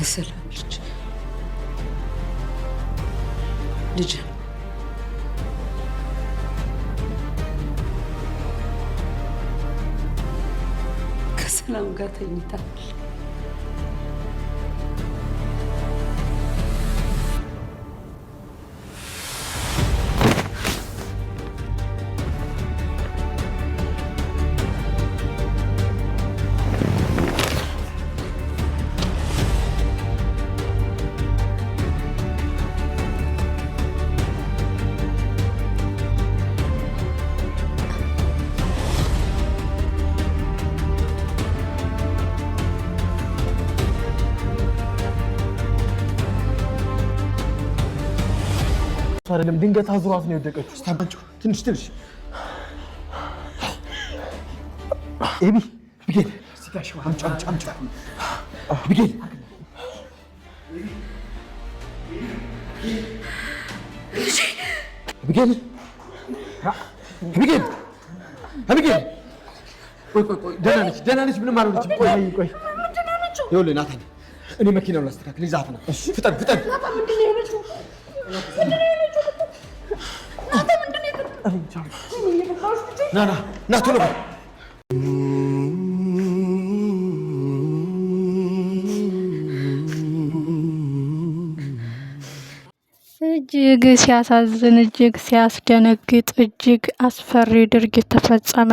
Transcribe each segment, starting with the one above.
የሰላም ልጅ ከሰላም ጋር ተኝታለች። አይደለም ድንገት አዙራት ነው የወደቀችው። ስታባንጭ ትንሽ ኤቢ ቢጌል ሲጋሽ አምጫ ቢጌል ቆይ ደህና ነች ምንም አልሆነችም። ቆይ ይኸውልህ ናታን እኔ መኪናውን ላስተካክል ይዛት ነው። ፍጠን ናታን ምንድን ነው የሆነችው? ና ቶሎ በል። እጅግ ሲያሳዝን፣ እጅግ ሲያስደነግጥ፣ እጅግ አስፈሪ ድርጊት ተፈጸመ።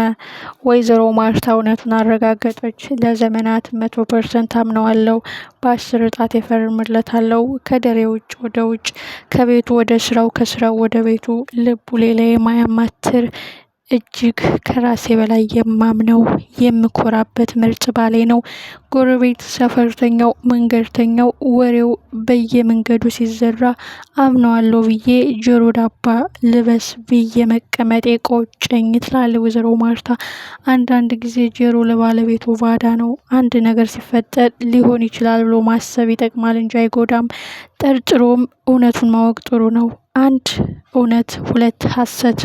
ወይዘሮ ማርታ እውነቱን አረጋገጠች። ለዘመናት 100% አምነዋለሁ፣ በ10 ጣት እፈርምለታለሁ። ከደሬ ውጭ ወደ ውጭ፣ ከቤቱ ወደ ስራው፣ ከስራው ወደ ቤቱ፣ ልቡ ሌላ የማያማትር እጅግ ከራሴ በላይ የማምነው የምኮራበት ምርጥ ባሌ ነው። ጎረቤት፣ ሰፈርተኛው፣ መንገድተኛው ወሬው በየመንገዱ ሲዘራ አምነዋለሁ ብዬ ጆሮ ዳባ ልበስ ብዬ መቀመጤ ቆጨኝ ትላለች ወይዘሮ ማርታ። አንዳንድ ጊዜ ጆሮ ለባለቤቱ ባዳ ነው። አንድ ነገር ሲፈጠር ሊሆን ይችላል ብሎ ማሰብ ይጠቅማል እንጂ አይጎዳም። ጠርጥሮም እውነቱን ማወቅ ጥሩ ነው። አንድ እውነት፣ ሁለት ሐሰት።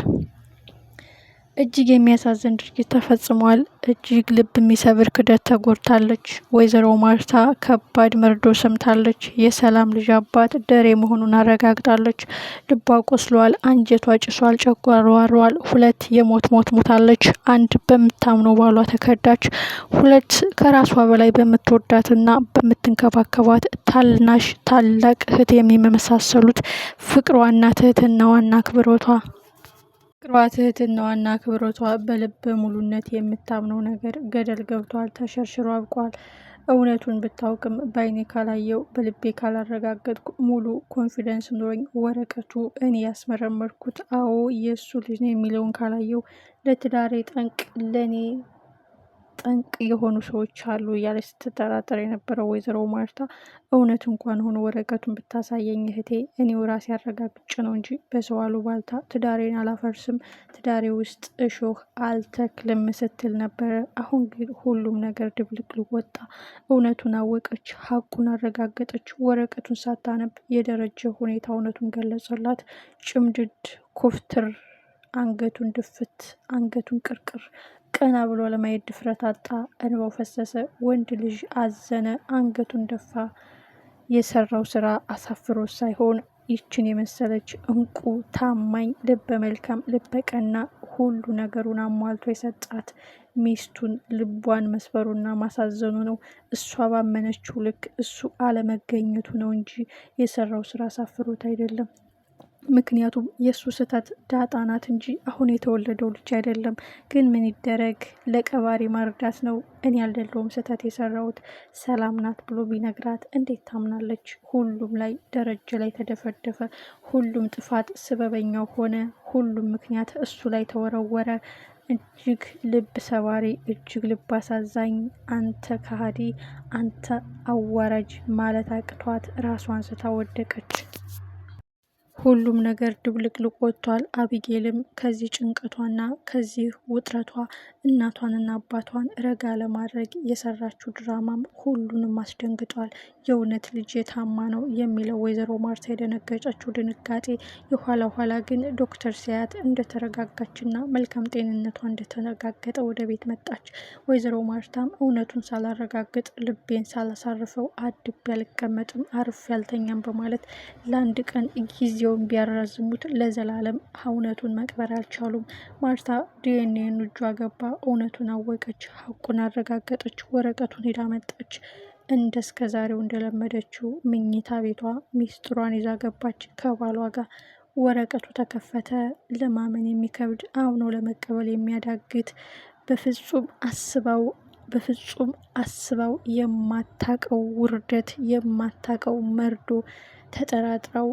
እጅግ የሚያሳዝን ድርጊት ተፈጽሟል። እጅግ ልብ የሚሰብር ክደት ተጎድታለች ወይዘሮ ማርታ። ከባድ መርዶ ሰምታለች። የሰላም ልጅ አባት ደሬ መሆኑን አረጋግጣለች። ልቧ ቆስሏል፣ አንጀቷ ጭሷል፣ ጨጓራዋ አሯል። ሁለት የሞት ሞት ሞታለች። አንድ በምታምነው ባሏ ተከዳች። ሁለት ከራሷ በላይ በምትወዳትና በምትንከባከባት ታናሽ ታላቅ እህት የሚመሳሰሉት ፍቅሯና ትህትናዋና አክብሮቷ በልበ ሙሉነት የምታምነው ነገር ገደል ገብቷል፣ ተሸርሽሮ አብቋል። እውነቱን ብታውቅም በአይኔ ካላየው በልቤ ካላረጋገጥኩ ሙሉ ኮንፊደንስ ኖሮኝ ወረቀቱ እኔ ያስመረመርኩት አዎ የእሱ ልጅ ነው የሚለውን ካላየው ለትዳሬ ጠንቅ ለእኔ ጠንቅ የሆኑ ሰዎች አሉ እያለች ስትጠራጠር የነበረው ወይዘሮ ማርታ እውነት እንኳን ሆኖ ወረቀቱን ብታሳየኝ እህቴ እኔው ራሴ ያረጋግጬ ነው እንጂ በሰው አሉባልታ ትዳሬን አላፈርስም፣ ትዳሬ ውስጥ እሾህ አልተክልም ስትል ነበረ። አሁን ግን ሁሉም ነገር ድብልቅልቅ ወጣ። እውነቱን አወቀች፣ ሀቁን አረጋገጠች። ወረቀቱን ሳታነብ የደረጀ ሁኔታ እውነቱን ገለጸላት። ጭምድድ ኮፍትር፣ አንገቱን ድፍት፣ አንገቱን ቅርቅር፣ ቀና ብሎ ለማየት ድፍረት አጣ። እንባው ፈሰሰ። ወንድ ልጅ አዘነ፣ አንገቱን ደፋ። የሰራው ስራ አሳፍሮ ሳይሆን ይችን የመሰለች እንቁ ታማኝ፣ ልበ መልካም፣ ልበ ቀና፣ ሁሉ ነገሩን አሟልቶ የሰጣት ሚስቱን ልቧን መስበሩና ማሳዘኑ ነው። እሷ ባመነችው ልክ እሱ አለመገኘቱ ነው እንጂ የሰራው ስራ አሳፍሮት አይደለም። ምክንያቱም የእሱ ስህተት ዳጣ ናት እንጂ አሁን የተወለደው ልጅ አይደለም። ግን ምን ይደረግ፣ ለቀባሪ ማርዳት ነው። እኔ ያልደለውም ስህተት የሰራሁት ሰላም ናት ብሎ ቢነግራት እንዴት ታምናለች? ሁሉም ላይ ደረጀ ላይ ተደፈደፈ። ሁሉም ጥፋት ስበበኛው ሆነ። ሁሉም ምክንያት እሱ ላይ ተወረወረ። እጅግ ልብ ሰባሪ፣ እጅግ ልብ አሳዛኝ። አንተ ከሃዲ፣ አንተ አዋራጅ ማለት አቅቷት ራሷን ስታ ወደቀች። ሁሉም ነገር ድብልቅልቅ ወጥቷል። አቢጌልም ከዚህ ጭንቀቷና ከዚህ ውጥረቷ እናቷንና አባቷን ረጋ ለማድረግ የሰራችው ድራማም ሁሉንም አስደንግጧል። የእውነት ልጅ የታማ ነው የሚለው ወይዘሮ ማርታ የደነገጨችው ድንጋጤ፣ የኋላ ኋላ ግን ዶክተር ሲያት እንደተረጋጋችና መልካም ጤንነቷ እንደተረጋገጠ ወደ ቤት መጣች። ወይዘሮ ማርታም እውነቱን ሳላረጋግጥ ልቤን ሳላሳርፈው አድቤ አልቀመጥም፣ አርፌ ያልተኛም በማለት ለአንድ ቀን ጊዜውን ቢያራዝሙት ለዘላለም እውነቱን መቅበር አልቻሉም። ማርታ ዲኤንኤን እጇ ገባ። እውነቱን አወቀች፣ ሀቁን አረጋገጠች። ወረቀቱን ሄዳ መጣች። እንደ እስከ ዛሬው እንደለመደችው ምኝታ ቤቷ ሚስጥሯን ይዛ ገባች ከባሏ ጋር። ወረቀቱ ተከፈተ። ለማመን የሚከብድ አምኖ ለመቀበል የሚያዳግት በፍጹም አስባው የማታቀው ውርደት፣ የማታቀው መርዶ፣ ተጠራጥራው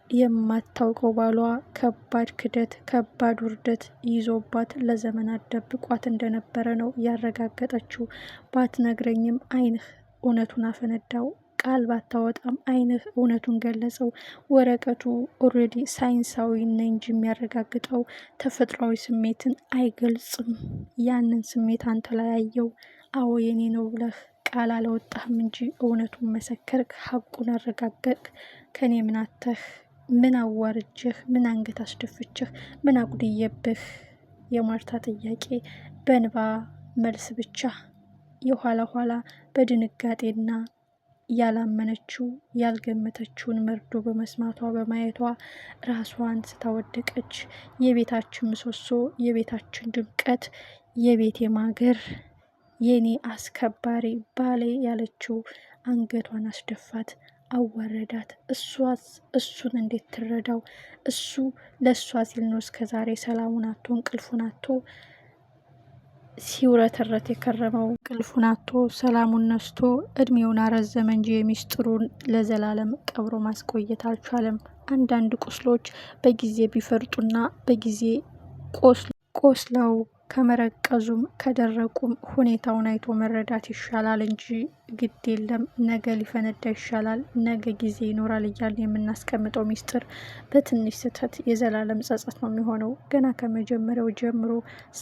የማታውቀው ባሏ ከባድ ክደት፣ ከባድ ውርደት ይዞባት ለዘመናት ደብቋት እንደነበረ ነው ያረጋገጠችው። ባትነግረኝም ዓይንህ እውነቱን አፈነዳው፣ ቃል ባታወጣም ዓይንህ እውነቱን ገለጸው። ወረቀቱ ኦልሬዲ ሳይንሳዊ ነው እንጂ የሚያረጋግጠው ተፈጥሯዊ ስሜትን አይገልጽም። ያንን ስሜት አንተ ላይ አየው። አዎ የኔ ነው ብለህ ቃል አላወጣህም እንጂ እውነቱን መሰከርክ፣ ሀቁን አረጋገጥክ። ከኔ ምን አተህ? ምን አዋርጅህ? ምን አንገት አስደፍችህ? ምን አጉድየብህ? የማርታ ጥያቄ በእንባ መልስ ብቻ። የኋላ ኋላ በድንጋጤና ያላመነችው ያልገመተችውን መርዶ በመስማቷ በማየቷ ራሷን ስታወደቀች። የቤታችን ምሰሶ፣ የቤታችን ድምቀት፣ የቤቴ ማገር፣ የኔ አስከባሪ ባሌ ያለችው አንገቷን አስደፋት፣ አዋረዳት። እሱን እንዴት ትረዳው? እሱ ለእሷ ሲል ነው እስከዛሬ ሰላሙን አቶ እንቅልፉን አቶ ሲውረተረት የከረመው። እንቅልፉን አቶ ሰላሙን ነስቶ እድሜውን አረዘመ እንጂ የሚስጥሩን ለዘላለም ቀብሮ ማስቆየት አልቻለም። አንዳንድ ቁስሎች በጊዜ ቢፈርጡና በጊዜ ቆስለው ከመረቀዙም ከደረቁም ሁኔታውን አይቶ መረዳት ይሻላል እንጂ ግድ የለም ነገ ሊፈነዳ ይሻላል፣ ነገ ጊዜ ይኖራል እያልን የምናስቀምጠው ሚስጥር በትንሽ ስህተት የዘላለም ጸጸት ነው የሚሆነው። ገና ከመጀመሪያው ጀምሮ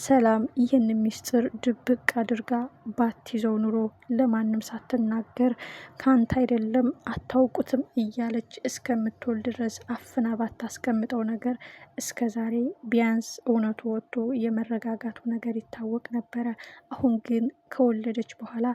ሰላም ይህን ሚስጥር ድብቅ አድርጋ ባትይዘው ኑሮ ለማንም ሳትናገር ከአንተ አይደለም አታውቁትም እያለች እስከምትወልድ ድረስ አፍና ባታስቀምጠው ነገር እስከ ዛሬ ቢያንስ እውነቱ ወጥቶ የመረጋጋቱ ነገር ይታወቅ ነበረ። አሁን ግን ከወለደች በኋላ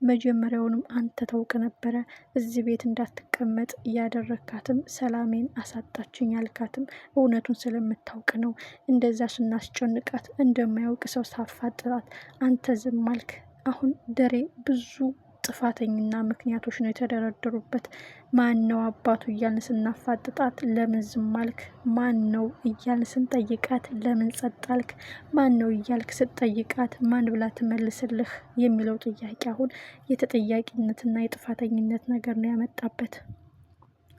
መጀመሪያውንም አንተ ታውቅ ነበረ። እዚህ ቤት እንዳትቀመጥ እያደረካትም ሰላሜን አሳጣችኝ ያልካትም እውነቱን ስለምታውቅ ነው። እንደዛ ስናስጨንቃት እንደማያውቅ ሰው ሳፋጥራት አንተ ዝም አልክ። አሁን ደሬ ብዙ ጥፋተኝና ምክንያቶች ነው የተደረደሩበት። ማን ነው አባቱ እያልን ስናፋጥጣት ለምን ዝም አልክ? ማን ነው እያልን ስንጠይቃት ለምን ጸጥ አልክ? ማን ነው እያልክ ስትጠይቃት ማን ብላ ትመልስልህ? የሚለው ጥያቄ አሁን የተጠያቂነትና የጥፋተኝነት ነገር ነው ያመጣበት።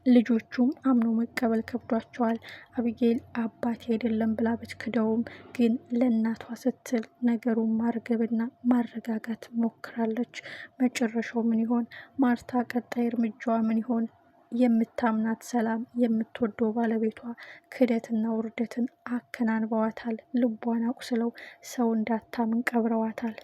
ልጆቹም አምኖ መቀበል ከብዷቸዋል። አብጌል አባቴ አይደለም ብላ ብትክደውም ግን ለእናቷ ስትል ነገሩን ማርገብና ማረጋጋት ሞክራለች። መጨረሻው ምን ይሆን? ማርታ ቀጣይ እርምጃዋ ምን ይሆን? የምታምናት ሰላም፣ የምትወደው ባለቤቷ ክደትና ውርደትን አከናንበዋታል። ልቧን አቁስለው ሰው እንዳታምን ቀብረዋታል።